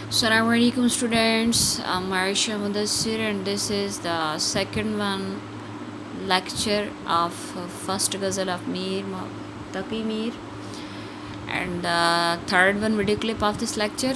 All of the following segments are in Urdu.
Assalamu alaikum students. I'm Aisha Mudassir and this is the second one lecture of first ghazal of Taqi Mir and the third one video clip of this lecture.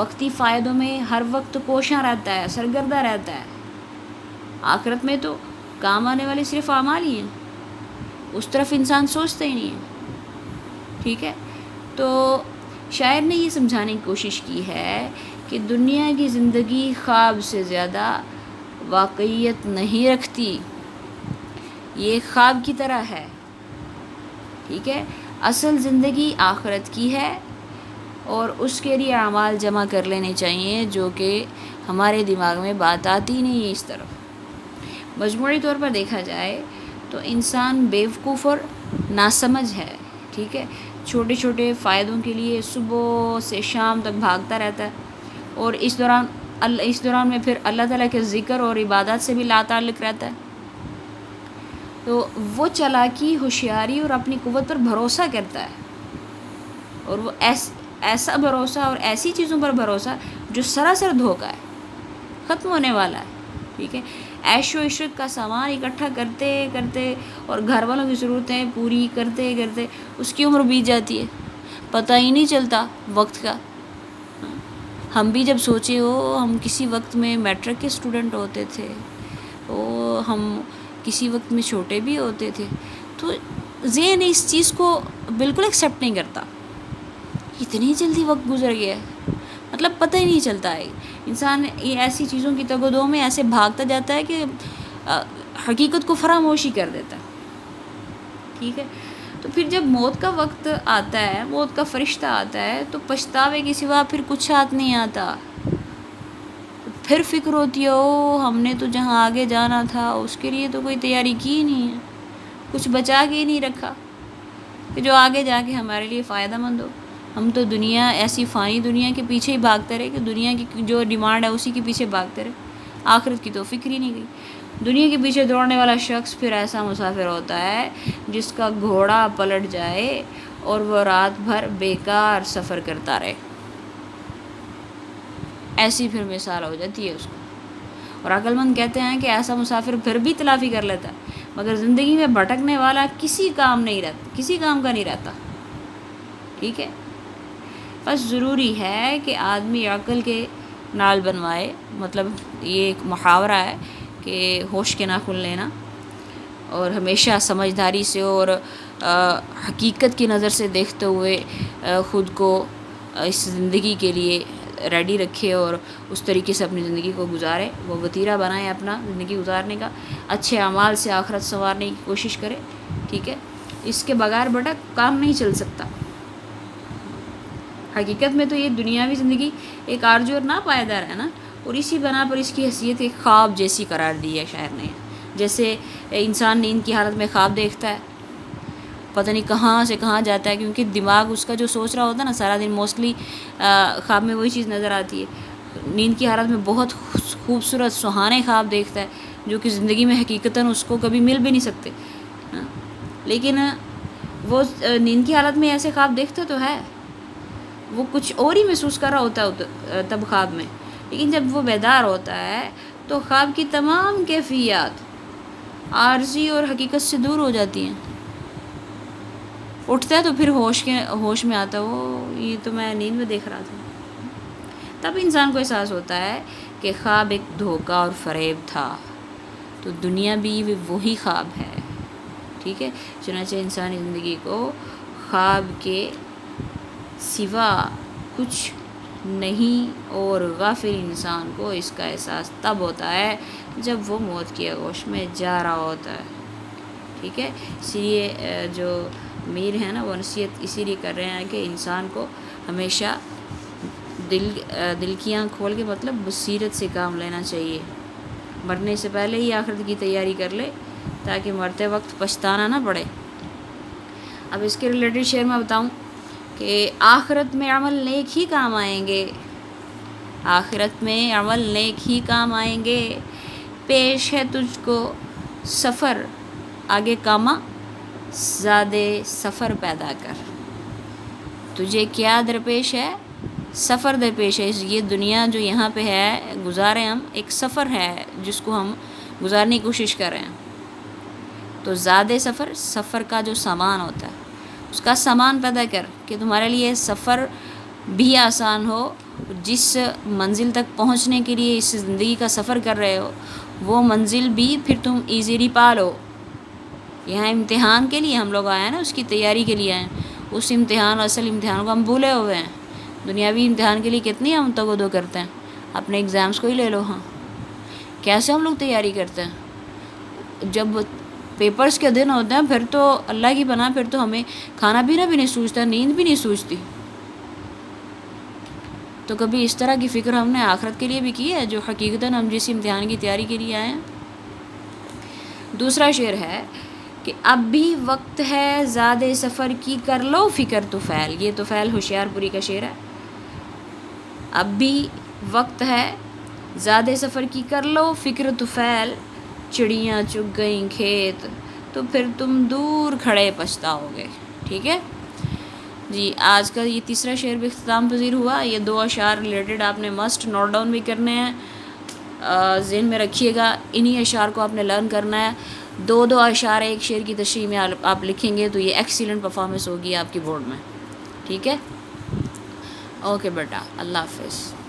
وقتی فائدوں میں ہر وقت کوشاں رہتا ہے، سرگردہ رہتا ہے۔ آخرت میں تو کام آنے والے صرف اعمال ہی ہیں، اس طرف انسان سوچتا ہی نہیں ہے، ٹھیک ہے۔ تو شاعر نے یہ سمجھانے کی کوشش کی ہے کہ دنیا کی زندگی خواب سے زیادہ واقعیت نہیں رکھتی، یہ خواب کی طرح ہے، ٹھیک ہے۔ اصل زندگی آخرت کی ہے، اور اس کے لیے اعمال جمع کر لینے چاہیے، جو کہ ہمارے دماغ میں بات آتی نہیں ہے اس طرف۔ مجموعی طور پر دیکھا جائے تو انسان بیوقوف اور ناسمجھ ہے، ٹھیک ہے۔ چھوٹے چھوٹے فائدوں کے لیے صبح سے شام تک بھاگتا رہتا ہے، اور اس دوران میں پھر اللہ تعالیٰ کے ذکر اور عبادات سے بھی لا تعلق رہتا ہے۔ تو وہ چالاکی، ہوشیاری اور اپنی قوت پر بھروسہ کرتا ہے، اور وہ ایسا بھروسہ اور ایسی چیزوں پر بھروسہ جو سراسر دھوکہ ہے، ختم ہونے والا ہے، ٹھیک ہے۔ عیش و عشرت کا سامان اکٹھا کرتے کرتے اور گھر والوں کی ضرورتیں پوری کرتے کرتے اس کی عمر بیت جاتی ہے، پتہ ہی نہیں چلتا وقت کا۔ ہم بھی جب سوچے ہم کسی وقت میں میٹرک کے اسٹوڈنٹ ہوتے تھے، ہم کسی وقت میں چھوٹے بھی ہوتے تھے، تو ذہن اس چیز کو بالکل ایکسیپٹ نہیں کرتا، اتنی جلدی وقت گزر گیا ہے، مطلب پتہ ہی نہیں چلتا ہے۔ انسان ایسی چیزوں کی تگ و دو میں ایسے بھاگتا جاتا ہے کہ حقیقت کو فراموشی کر دیتا ہے، ٹھیک ہے۔ تو پھر جب موت کا وقت آتا ہے، موت کا فرشتہ آتا ہے، تو پچھتاوے کے سوا پھر کچھ ہاتھ نہیں آتا، پھر فکر ہوتی ہے ہم نے تو جہاں آگے جانا تھا اس کے لیے تو کوئی تیاری کی ہی نہیں ہے، کچھ بچا کے ہی نہیں رکھا کہ جو آگے جا کے ہمارے لیے فائدہ مند ہو۔ ہم تو دنیا، ایسی فانی دنیا کے پیچھے ہی بھاگتے رہے کہ دنیا کی جو ڈیمانڈ ہے اسی کے پیچھے بھاگتے رہے، آخرت کی تو فکر ہی نہیں گئی۔ دنیا کے پیچھے دوڑنے والا شخص پھر ایسا مسافر ہوتا ہے جس کا گھوڑا پلٹ جائے اور وہ رات بھر بیکار سفر کرتا رہے، ایسی پھر مثال ہو جاتی ہے اس کو۔ اور عقل مند کہتے ہیں کہ ایسا مسافر پھر بھی تلافی کر لیتا ہے، مگر زندگی میں بھٹکنے والا کسی کام کا نہیں رہتا، ٹھیک ہے۔ بس ضروری ہے کہ آدمی عقل کے نال بنوائے، مطلب یہ ایک محاورہ ہے کہ ہوش کے ناخن لینا، اور ہمیشہ سمجھداری سے اور حقیقت کی نظر سے دیکھتے ہوئے خود کو اس زندگی کے لیے ریڈی رکھے اور اس طریقے سے اپنی زندگی کو گزارے، وہ وتیرہ بنائے اپنا زندگی گزارنے کا، اچھے اعمال سے آخرت سنوارنے کی کوشش کرے، ٹھیک ہے۔ اس کے بغیر بیٹا کام نہیں چل سکتا۔ حقیقت میں تو یہ دنیاوی زندگی ایک عارضی اور ناپائیدار ہے نا، اور اسی بنا پر اس کی حیثیت ایک خواب جیسی قرار دی ہے شاعر نے۔ جیسے انسان نیند کی حالت میں خواب دیکھتا ہے، پتہ نہیں کہاں سے کہاں جاتا ہے، کیونکہ دماغ اس کا جو سوچ رہا ہوتا ہے نا سارا دن، موسٹلی خواب میں وہی چیز نظر آتی ہے۔ نیند کی حالت میں بہت خوبصورت سہانے خواب دیکھتا ہے جو کہ زندگی میں حقیقتاً اس کو کبھی مل بھی نہیں سکتے، لیکن وہ نیند کی حالت میں ایسے خواب دیکھتا تو ہے، وہ کچھ اور ہی محسوس کر رہا ہوتا ہے تب خواب میں، لیکن جب وہ بیدار ہوتا ہے تو خواب کی تمام کیفیات عارضی اور حقیقت سے دور ہو جاتی ہیں۔ اٹھتا ہے تو پھر ہوش میں آتا یہ تو میں نیند میں دیکھ رہا تھا۔ تب انسان کو احساس ہوتا ہے کہ خواب ایک دھوکہ اور فریب تھا، تو دنیا بھی وہی خواب ہے، ٹھیک ہے۔ چنانچہ انسانی زندگی کو خواب کے سوا کچھ نہیں، اور غافل انسان کو اس کا احساس تب ہوتا ہے جب وہ موت کی آغوش میں جا رہا ہوتا ہے، ٹھیک ہے۔ اسی لیے جو میر ہے نا وہ نصیحت اسی لیے کر رہے ہیں کہ انسان کو ہمیشہ دل کی آنکھ کھول کے مطلب بصیرت سے کام لینا چاہیے، مرنے سے پہلے ہی آخرت کی تیاری کر لے تاکہ مرتے وقت پچھتانا نہ پڑے۔ اب اس کے ریلیٹڈ شعر میں بتاؤں کہ آخرت میں عمل نیک ہی کام آئیں گے، آخرت میں عمل نیک ہی کام آئیں گے، پیش ہے تجھ کو سفر آگے کاما، زادے سفر پیدا کر۔ تجھے کیا درپیش ہے؟ سفر درپیش ہے۔ یہ دنیا جو یہاں پہ ہے گزارے ہم، ایک سفر ہے جس کو ہم گزارنے کی کوشش کر رہے ہیں، تو زادے سفر کا جو سامان ہوتا ہے اس کا سامان پیدا کر کہ تمہارے لیے سفر بھی آسان ہو جس منزل تک پہنچنے کے لیے اس زندگی کا سفر کر رہے ہو وہ منزل بھی پھر تم ایزیلی پا لو. یہاں امتحان کے لیے ہم لوگ آئے ہیں نا، اس کی تیاری کے لیے آئے ہیں. اس امتحان اصل امتحان کو ہم بھولے ہوئے ہیں. دنیاوی امتحان کے لیے کتنی ہم تگودو کرتے ہیں. اپنے ایگزامس کو ہی لے لو. ہاں کیسے ہم لوگ تیاری کرتے ہیں. جب پیپرز کے دن ہوتے ہیں پھر تو اللہ کی پناہ، پھر تو ہمیں کھانا پینا بھی نہیں سوچتا، نیند بھی نہیں سوچتی. تو کبھی اس طرح کی فکر ہم نے آخرت کے لیے بھی کی ہے جو حقیقتاً ہم جس امتحان کی تیاری کے لیے آئے ہیں. دوسرا شعر ہے کہ اب بھی وقت ہے زادِ سفر کی کر لو فکر تو فعل. یہ تو فعل ہوشیار پوری کا شعر ہے. اب بھی وقت ہے زادِ سفر کی کر لو فکر تو فعل، چڑیاں چگ گئیں کھیت تو پھر تم دور کھڑے پچھتاؤ گے. ٹھیک ہے جی. آج کا یہ تیسرا شعر بھی اختتام پذیر ہوا. یہ 2 اشعار ریلیٹڈ آپ نے مسٹ نوٹ ڈاؤن بھی کرنے ہیں، ذہن میں رکھیے گا. انہی اشعار کو آپ نے لرن کرنا ہے. 2 اشعار ایک شعر کی تشریح میں آپ لکھیں گے تو یہ ایکسیلنٹ پرفارمنس ہوگی آپ کی بورڈ میں. ٹھیک ہے. اوکے بیٹا، اللہ حافظ.